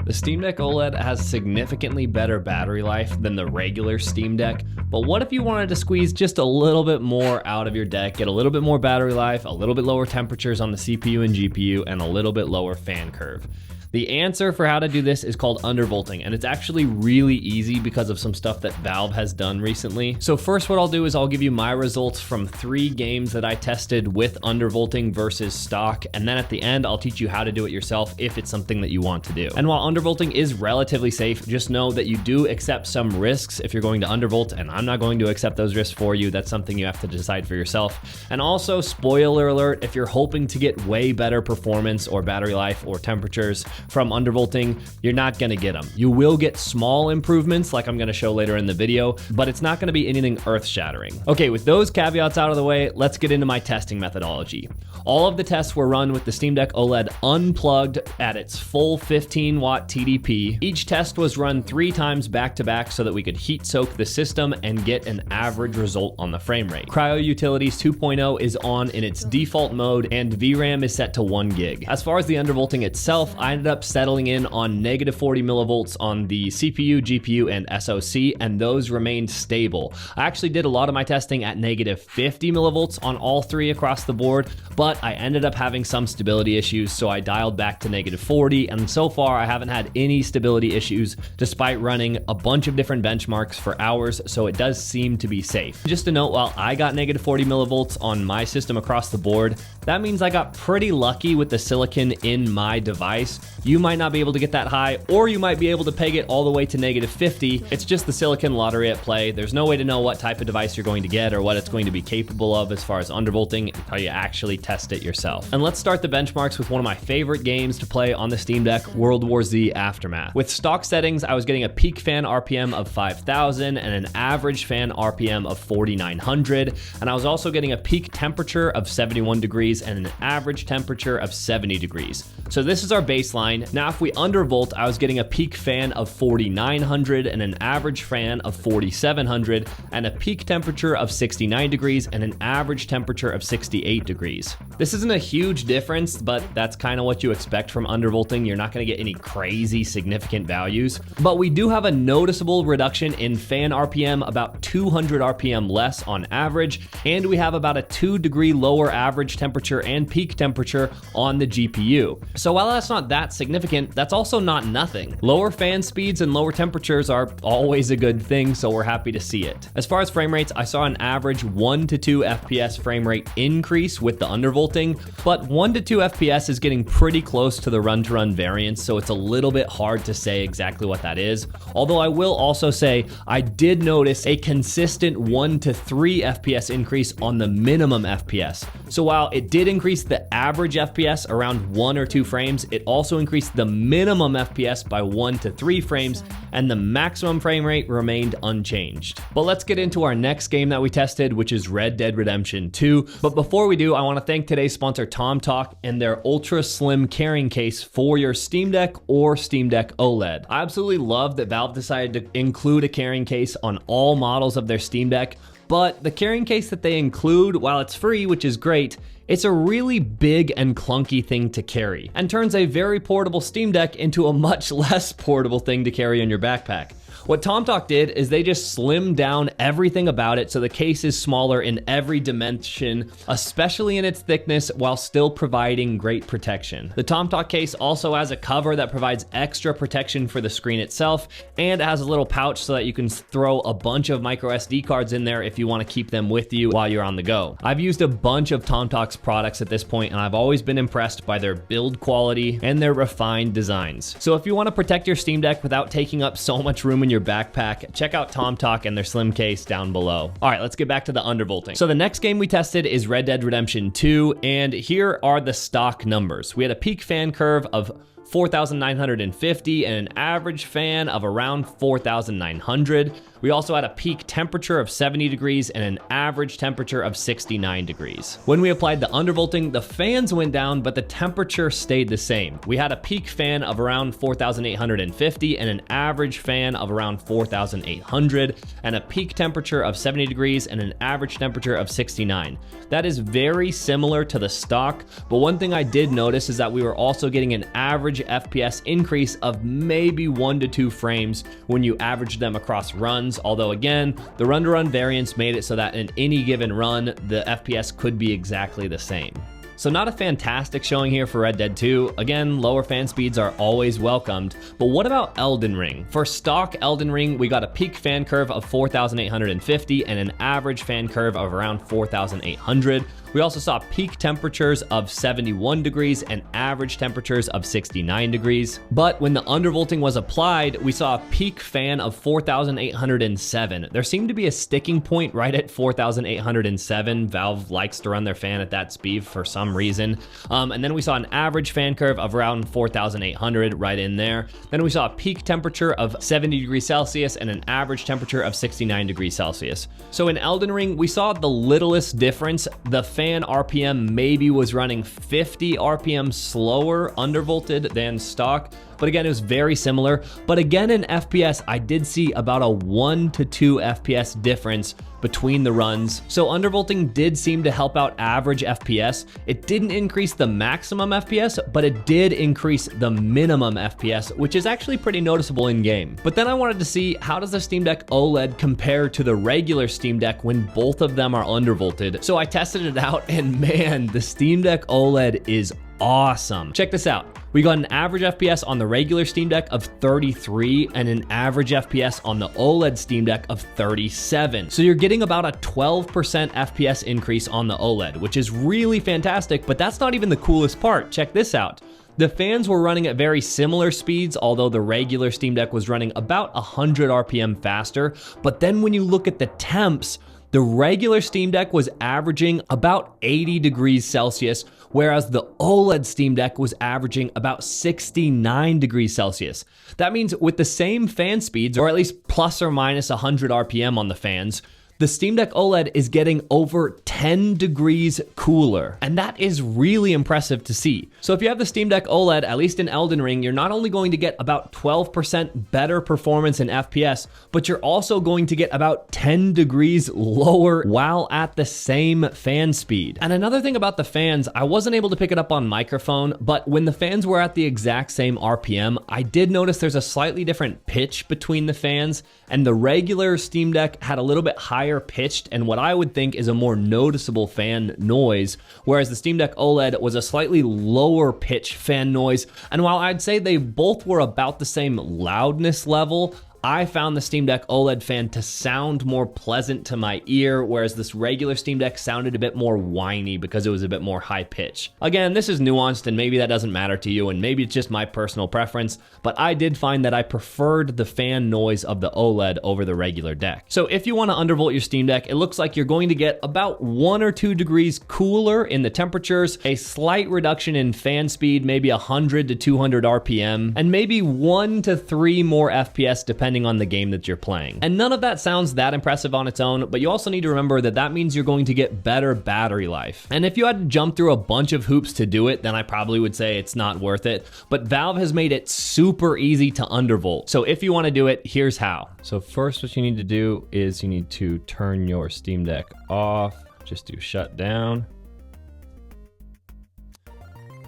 The Steam Deck OLED has significantly better battery life than the regular Steam Deck, but what if you wanted to squeeze just a little bit more out of your deck, get a little bit more battery life, a little bit lower temperatures on the CPU and GPU, and a little bit lower fan curve? The answer for how to do this is called undervolting, and it's actually really easy because of some stuff that Valve has done recently. So first what I'll do is I'll give you my results from 3 games that I tested with undervolting versus stock, and then at the end I'll teach you how to do it yourself if it's something that you want to do. And while undervolting is relatively safe, just know that you do accept some risks if you're going to undervolt, and I'm not going to accept those risks for you. That's something you have to decide for yourself. And also, spoiler alert, if you're hoping to get way better performance or battery life or temperatures from undervolting, you're not gonna get them. You will get small improvements like I'm gonna show later in the video, but it's not gonna be anything earth-shattering. Okay, with those caveats out of the way, let's get into my testing methodology. All of the tests were run with the Steam Deck OLED unplugged at its full 15-watt TDP. Each test was run 3 times back-to-back so that we could heat soak the system and get an average result on the frame rate. Cryo Utilities 2.0 is on in its default mode, and VRAM is set to 1 gig. As far as the undervolting itself, I ended up settling in on negative 40 millivolts on the CPU, GPU, and SoC, and those remained stable. I actually did a lot of my testing at negative 50 millivolts on all 3 across the board, but I ended up having some stability issues, so I dialed back to negative 40, and so far I haven't had any stability issues despite running a bunch of different benchmarks for hours, so it does seem to be safe. Just a note, while I got negative 40 millivolts on my system across the board, that means I got pretty lucky with the silicon in my device. You might not be able to get that high, or you might be able to peg it all the way to negative 50. It's just the silicon lottery at play. There's no way to know what type of device you're going to get or what it's going to be capable of as far as undervolting until you actually test it yourself. And let's start the benchmarks with one of my favorite games to play on the Steam Deck, World War Z Aftermath. With stock settings, I was getting a peak fan RPM of 5,000 and an average fan RPM of 4,900, and I was also getting a peak temperature of 71 degrees and an average temperature of 70 degrees. So this is our baseline. Now if we undervolt, I was getting a peak fan of 4,900 and an average fan of 4,700 and a peak temperature of 69 degrees and an average temperature of 68 degrees. This isn't a huge difference, but that's kind of what you expect from undervolting. You're not going to get any crazy significant values, but we do have a noticeable reduction in fan RPM, about 200 RPM less on average, and we have about a 2-degree lower average temperature and peak temperature on the GPU. So while that's not that significant, that's also not nothing. Lower fan speeds and lower temperatures are always a good thing, so we're happy to see it. As far as frame rates, I saw an average 1 to 2 FPS frame rate increase with the undervolting, but 1 to 2 FPS is getting pretty close to the run-to-run variance, so it's a little bit hard to say exactly what that is. Although I will also say I did notice a consistent 1 to 3 FPS increase on the minimum FPS. So while it did increase the average FPS around 1 or 2 frames, it also increased the minimum FPS by 1 to 3 frames, and the maximum frame rate remained unchanged. But let's get into our next game that we tested, which is Red Dead Redemption 2. But before we do, I want to thank today's sponsor Tomtoc and their ultra slim carrying case for your Steam Deck or Steam Deck OLED. I absolutely love that Valve decided to include a carrying case on all models of their Steam Deck, but the carrying case that they include, while it's free, which is great, it's a really big and clunky thing to carry, and turns a very portable Steam Deck into a much less portable thing to carry on your backpack. What Tomtoc did is they just slimmed down everything about it so the case is smaller in every dimension, especially in its thickness, while still providing great protection. The Tomtoc case also has a cover that provides extra protection for the screen itself, and it has a little pouch so that you can throw a bunch of micro SD cards in there if you want to keep them with you while you're on the go. I've used a bunch of Tomtoc's products at this point, and I've always been impressed by their build quality and their refined designs. So if you want to protect your Steam Deck without taking up so much room in your backpack, check out Tomtoc and their slim case down below. All right, let's get back to the undervolting. So the next game we tested is Red Dead Redemption 2, and here are the stock numbers. We had a peak fan curve of 4,950 and an average fan of around 4,900. We also had a peak temperature of 70 degrees and an average temperature of 69 degrees. When we applied the undervolting, the fans went down, but the temperature stayed the same. We had a peak fan of around 4,850 and an average fan of around 4,800, and a peak temperature of 70 degrees and an average temperature of 69. That is very similar to the stock, but one thing I did notice is that we were also getting an average average FPS increase of maybe 1 to 2 frames when you average them across runs, although again, the run-to-run variance made it so that in any given run, the FPS could be exactly the same. So not a fantastic showing here for Red Dead 2. Again, lower fan speeds are always welcomed, but what about Elden Ring? For stock Elden Ring, we got a peak fan curve of 4,850 and an average fan curve of around 4,800. We also saw peak temperatures of 71 degrees and average temperatures of 69 degrees. But when the undervolting was applied, we saw a peak fan of 4,807. There seemed to be a sticking point right at 4,807. Valve likes to run their fan at that speed for some reason. And then we saw an average fan curve of around 4,800 right in there. Then we saw a peak temperature of 70 degrees Celsius and an average temperature of 69 degrees Celsius. So in Elden Ring, we saw the littlest difference. The fan RPM maybe was running 50 RPM slower undervolted than stock, but again, it was very similar. But again, in FPS, I did see about a 1 to 2 FPS difference between the runs. So undervolting did seem to help out average FPS. It didn't increase the maximum FPS, but it did increase the minimum FPS, which is actually pretty noticeable in game. But then I wanted to see, how does the Steam Deck OLED compare to the regular Steam Deck when both of them are undervolted? So I tested it out, and man, the Steam Deck OLED is awesome. Check this out. We got an average FPS on the regular Steam Deck of 33 and an average FPS on the OLED Steam Deck of 37. So you're getting about a 12% FPS increase on the OLED, which is really fantastic, but that's not even the coolest part. Check this out. The fans were running at very similar speeds, although the regular Steam Deck was running about 100 RPM faster. But then when you look at the temps, the regular Steam Deck was averaging about 80 degrees Celsius, whereas the OLED Steam Deck was averaging about 69 degrees Celsius. That means with the same fan speeds, or at least plus or minus 100 RPM on the fans, the Steam Deck OLED is getting over 10 degrees cooler, and that is really impressive to see. So if you have the Steam Deck OLED, at least in Elden Ring, you're not only going to get about 12% better performance in FPS, but you're also going to get about 10 degrees lower while at the same fan speed. And another thing about the fans, I wasn't able to pick it up on microphone, but when the fans were at the exact same RPM, I did notice there's a slightly different pitch between the fans, and the regular Steam Deck had a little bit higher pitched and what I would think is a more noticeable fan noise, whereas the Steam Deck OLED was a slightly lower pitch fan noise. And while I'd say they both were about the same loudness level, I found the Steam Deck OLED fan to sound more pleasant to my ear, whereas this regular Steam Deck sounded a bit more whiny because it was a bit more high pitch. Again, this is nuanced and maybe that doesn't matter to you and maybe it's just my personal preference, but I did find that I preferred the fan noise of the OLED over the regular deck. So if you want to undervolt your Steam Deck, it looks like you're going to get about 1 or 2 degrees cooler in the temperatures, a slight reduction in fan speed, maybe 100 to 200 RPM, and maybe 1 to 3 more FPS depending on the game that you're playing. And none of that sounds that impressive on its own, but you also need to remember that that means you're going to get better battery life. And if you had to jump through a bunch of hoops to do it, then I probably would say it's not worth it. But Valve has made it super easy to undervolt. So if you want to do it, here's how. So first what you need to do is you need to turn your Steam Deck off. Just do shut down.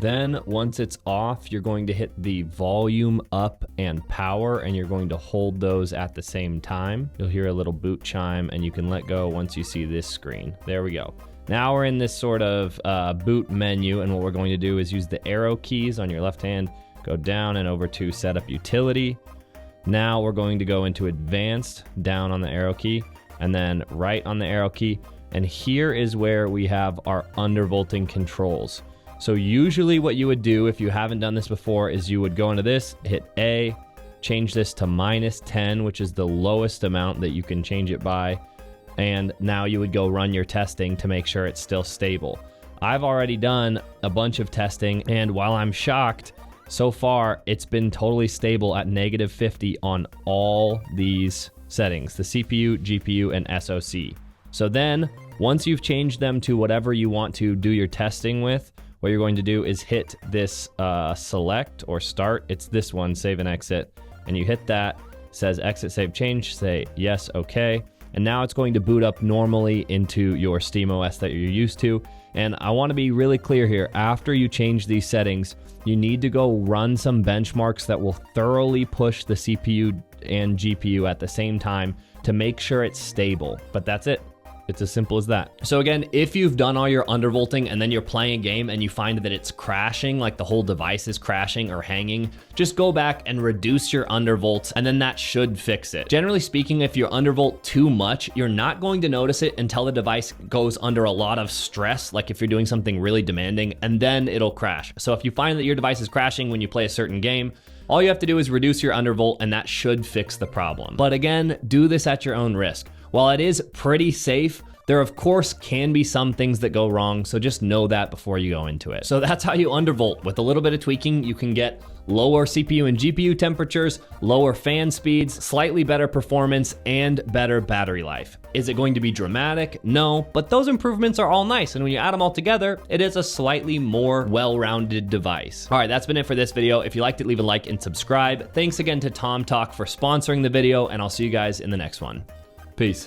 Then once it's off, you're going to hit the volume up and power, and you're going to hold those at the same time. You'll hear a little boot chime and you can let go once you see this screen. There we go. Now we're in this sort of boot menu, and what we're going to do is use the arrow keys on your left hand, go down and over to setup utility. Now we're going to go into advanced, down on the arrow key, and then right on the arrow key. And here is where we have our undervolting controls. So usually what you would do if you haven't done this before is you would go into this, hit A, change this to -10, which is the lowest amount that you can change it by. And now you would go run your testing to make sure it's still stable. I've already done a bunch of testing, and while I'm shocked, so far it's been totally stable at -50 on all these settings, the CPU, GPU, and SoC. So then once you've changed them to whatever you want to do your testing with, what you're going to do is hit this select or start. It's this one, save and exit. And you hit that, says exit, save, change, say yes, okay. And now it's going to boot up normally into your SteamOS that you're used to. And I want to be really clear here. After you change these settings, you need to go run some benchmarks that will thoroughly push the CPU and GPU at the same time to make sure it's stable. But that's it. It's as simple as that. So again, if you've done all your undervolting and then you're playing a game and you find that it's crashing, like the whole device is crashing or hanging, just go back and reduce your undervolts, and then that should fix it. Generally speaking, if you undervolt too much, you're not going to notice it until the device goes under a lot of stress, like if you're doing something really demanding, and then it'll crash. So if you find that your device is crashing when you play a certain game, all you have to do is reduce your undervolt, and that should fix the problem. But again, do this at your own risk. While it is pretty safe, there of course can be some things that go wrong, so just know that before you go into it. So that's how you undervolt. With a little bit of tweaking, you can get lower CPU and GPU temperatures, lower fan speeds, slightly better performance, and better battery life. Is it going to be dramatic? No, but those improvements are all nice, and when you add them all together, it is a slightly more well-rounded device. All right, that's been it for this video. If you liked it, leave a like and subscribe. Thanks again to Tomtoc for sponsoring the video, and I'll see you guys in the next one. Peace.